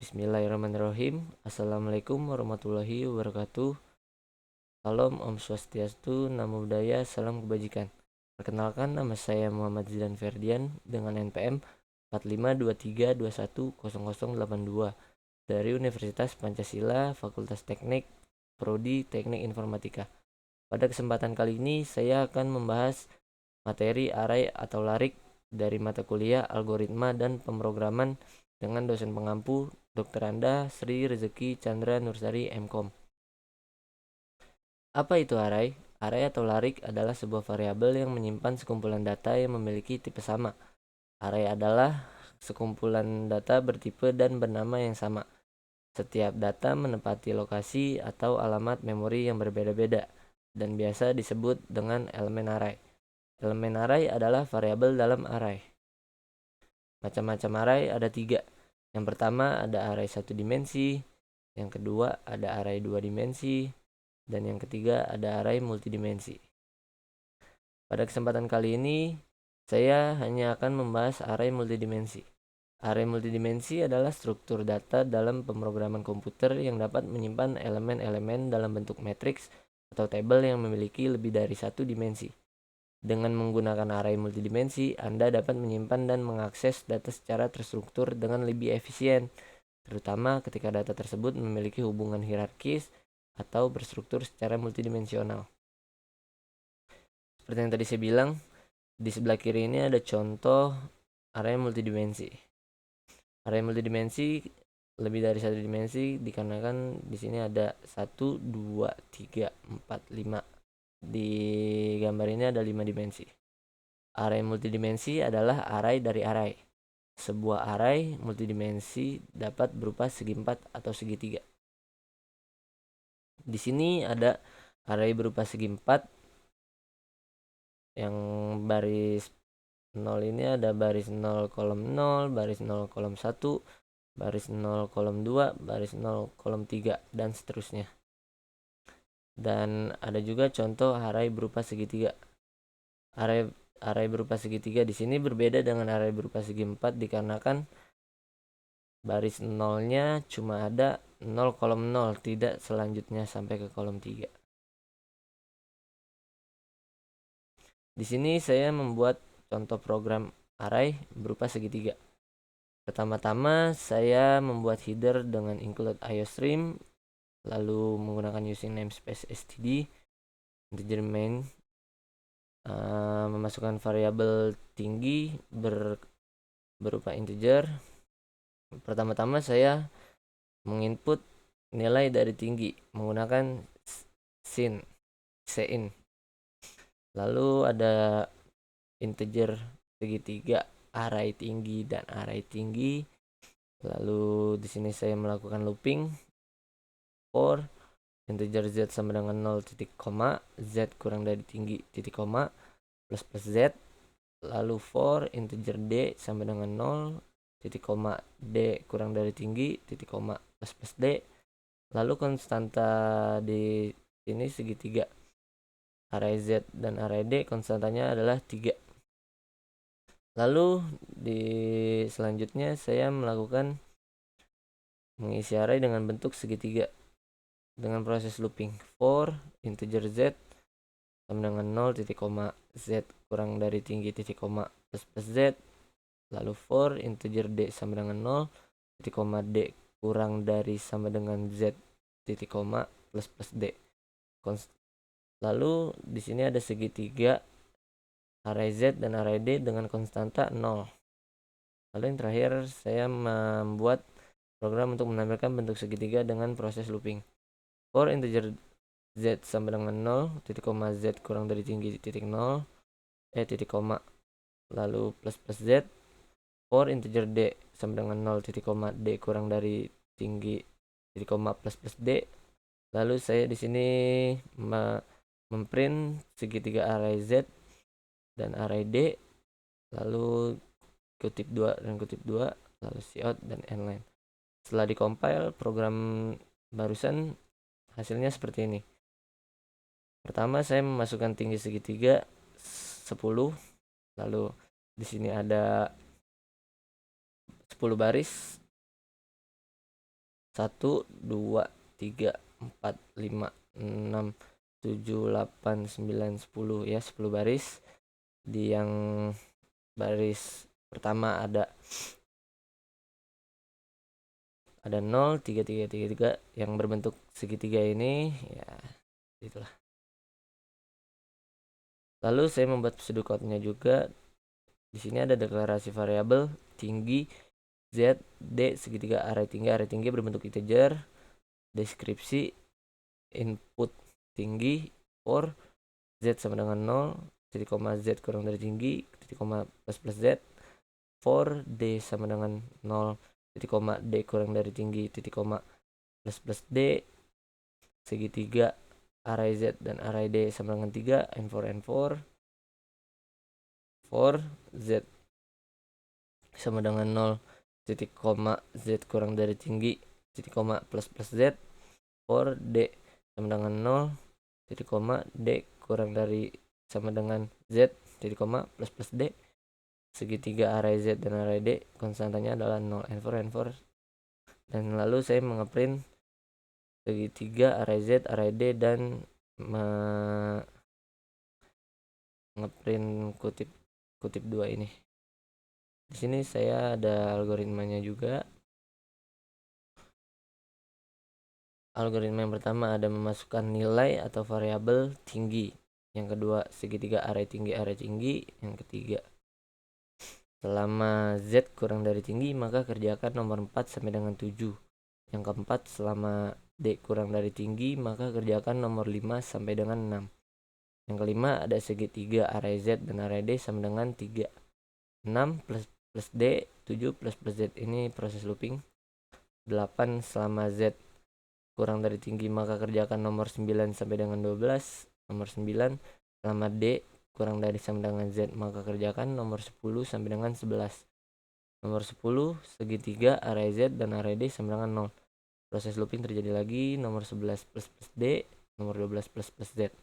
Bismillahirrahmanirrahim. Assalamualaikum warahmatullahi wabarakatuh. Salam Om Swastiastu, Namo Buddhaya, Salam Kebajikan. Perkenalkan, nama saya Muhammad Zidan Ferdian dengan NPM 4523210082 dari Universitas Pancasila, Fakultas Teknik, Prodi Teknik Informatika. Pada kesempatan kali ini saya akan membahas materi array atau larik dari mata kuliah Algoritma dan Pemrograman dengan dosen pengampu Dr. Anda Sri Rezeki Chandra Nursari MKom. Apa itu array? Array atau larik adalah sebuah variabel yang menyimpan sekumpulan data yang memiliki tipe sama. Array adalah sekumpulan data bertipe dan bernama yang sama. Setiap data menempati lokasi atau alamat memori yang berbeda-beda dan biasa disebut dengan elemen array. Elemen array adalah variabel dalam array. Macam-macam array ada 3. Yang pertama ada array 1 dimensi, yang kedua ada array 2 dimensi, dan yang ketiga ada array multidimensi. Pada kesempatan kali ini, saya hanya akan membahas array multidimensi. Array multidimensi adalah struktur data dalam pemrograman komputer yang dapat menyimpan elemen-elemen dalam bentuk matriks atau tabel yang memiliki lebih dari satu dimensi. Dengan menggunakan array multidimensi, Anda dapat menyimpan dan mengakses data secara terstruktur dengan lebih efisien, terutama ketika data tersebut memiliki hubungan hierarkis atau berstruktur secara multidimensional. Seperti yang tadi saya bilang, di sebelah kiri ini ada contoh array multidimensi. Array multidimensi lebih dari satu dimensi dikarenakan di sini ada 1, 2, 3, 4, 5. Di gambar ini ada 5 dimensi. Array multidimensi adalah array dari array. Sebuah array multidimensi dapat berupa segi 4 atau segitiga. Di sini ada array berupa segi 4 yang baris 0 ini ada baris 0 kolom 0, baris 0 kolom 1, baris 0 kolom 2, baris 0 kolom 3, dan seterusnya. Dan ada juga contoh array berupa segitiga. Array berupa segitiga di sini berbeda dengan array berupa segi 4 dikarenakan baris 0-nya cuma ada 0 kolom 0, tidak selanjutnya sampai ke kolom 3. Di sini saya membuat contoh program array berupa segitiga. Pertama-tama saya membuat header dengan include iostream, lalu menggunakan using namespace std, integer main, memasukkan variabel tinggi berupa integer. Pertama-tama saya menginput nilai dari tinggi menggunakan sin. Lalu ada integer segitiga, array tinggi dan array tinggi. Lalu di sini saya melakukan looping for integer z sama dengan 0 titik koma, z kurang dari tinggi titik koma, plus z. Lalu for integer d sama dengan 0 titik koma, d kurang dari tinggi titik koma, plus d. Lalu konstanta di sini segitiga. Array z dan array d konstantanya adalah 3. Lalu di selanjutnya saya melakukan mengisi array dengan bentuk segitiga dengan proses looping for integer z sama dengan 0 titik koma, z kurang dari tinggi titik koma, plus z. Lalu for integer d sama dengan 0 titik koma, d kurang dari sama dengan z titik koma, plus d. Lalu di sini ada segitiga array z dan array d dengan konstanta 0. Lalu yang terakhir saya membuat program untuk menampilkan bentuk segitiga dengan proses looping for integer z sama dengan 0 titik koma, z kurang dari tinggi titik 0, titik koma, lalu plus z. For integer d sama dengan 0 titik koma, d kurang dari tinggi titik koma, plus d. Lalu saya di sini memprint segitiga array z dan array d, lalu kutip 2 dan kutip 2, lalu cout dan endline. Setelah dikompil, program barusan hasilnya seperti ini. Pertama saya memasukkan tinggi segitiga 10, lalu di sini ada 10 baris, 1, 2, 3, 4, 5, 6, 7, 8, 9, 10 ya, 10 baris. Di yang baris pertama ada 0, 3, 3, 3, 3 yang berbentuk segitiga ini ya, itulah. Lalu saya membuat pseudocode-nya juga. Di sini ada deklarasi variabel tinggi Z D segitiga array tinggi berbentuk integer, deskripsi input tinggi for Z sama dengan 0, titik koma Z kurang dari tinggi, titik koma plus plus Z for D sama dengan 0, titik koma D kurang dari tinggi, titik koma plus plus D segitiga array Z dan array D sama dengan 3, N4 for Z sama dengan 0, titik koma Z kurang dari tinggi, titik koma plus plus Z for D sama dengan 0, titik koma D kurang dari sama dengan Z titik koma plus plus D segitiga array Z dan array D konstantanya adalah 0, N4 dan lalu saya mengeprint segitiga array Z array D dan ngeprint kutip 2 ini. Di sini saya ada algoritmanya juga. Algoritma yang pertama ada memasukkan nilai atau variabel tinggi. Yang kedua segitiga array tinggi. Yang ketiga selama Z kurang dari tinggi maka kerjakan nomor 4 sampai dengan 7. Yang keempat selama D kurang dari tinggi maka kerjakan nomor 5 sampai dengan 6. Yang kelima ada segitiga array Z dan array D sama dengan 3. 6 plus plus D 7 plus plus Z ini proses looping. 8 selama Z kurang dari tinggi maka kerjakan nomor 9 sampai dengan 12. Nomor 9 selama D kurang dari sama dengan Z maka kerjakan nomor 10 sampai dengan 11. Nomor 10 segitiga array Z dan array D sama dengan 0. Proses looping terjadi lagi. Nomor 11 plus plus D, nomor 12 plus plus Z.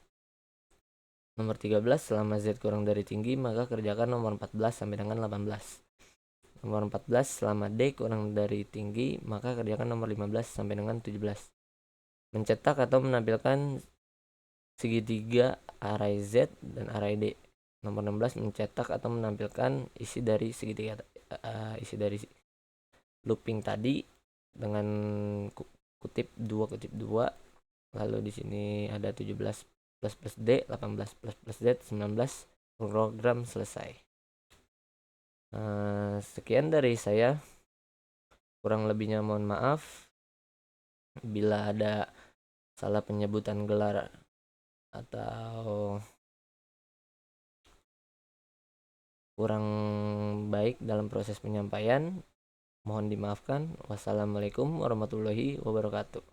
Nomor 13 selama Z kurang dari tinggi maka kerjakan nomor 14 sampai dengan 18. Nomor 14 selama D kurang dari tinggi maka kerjakan nomor 15 sampai dengan 17. Mencetak atau menampilkan segitiga array Z dan array D. Nomor 16 mencetak atau menampilkan isi dari segitiga isi dari looping tadi dengan kutip 2. Lalu di sini ada 17 plus plus D, 18 plus plus Z, 19. Program selesai. Sekian dari saya. Kurang lebihnya mohon maaf bila ada salah penyebutan gelar atau kurang baik dalam proses penyampaian, mohon dimaafkan. Wassalamualaikum warahmatullahi wabarakatuh.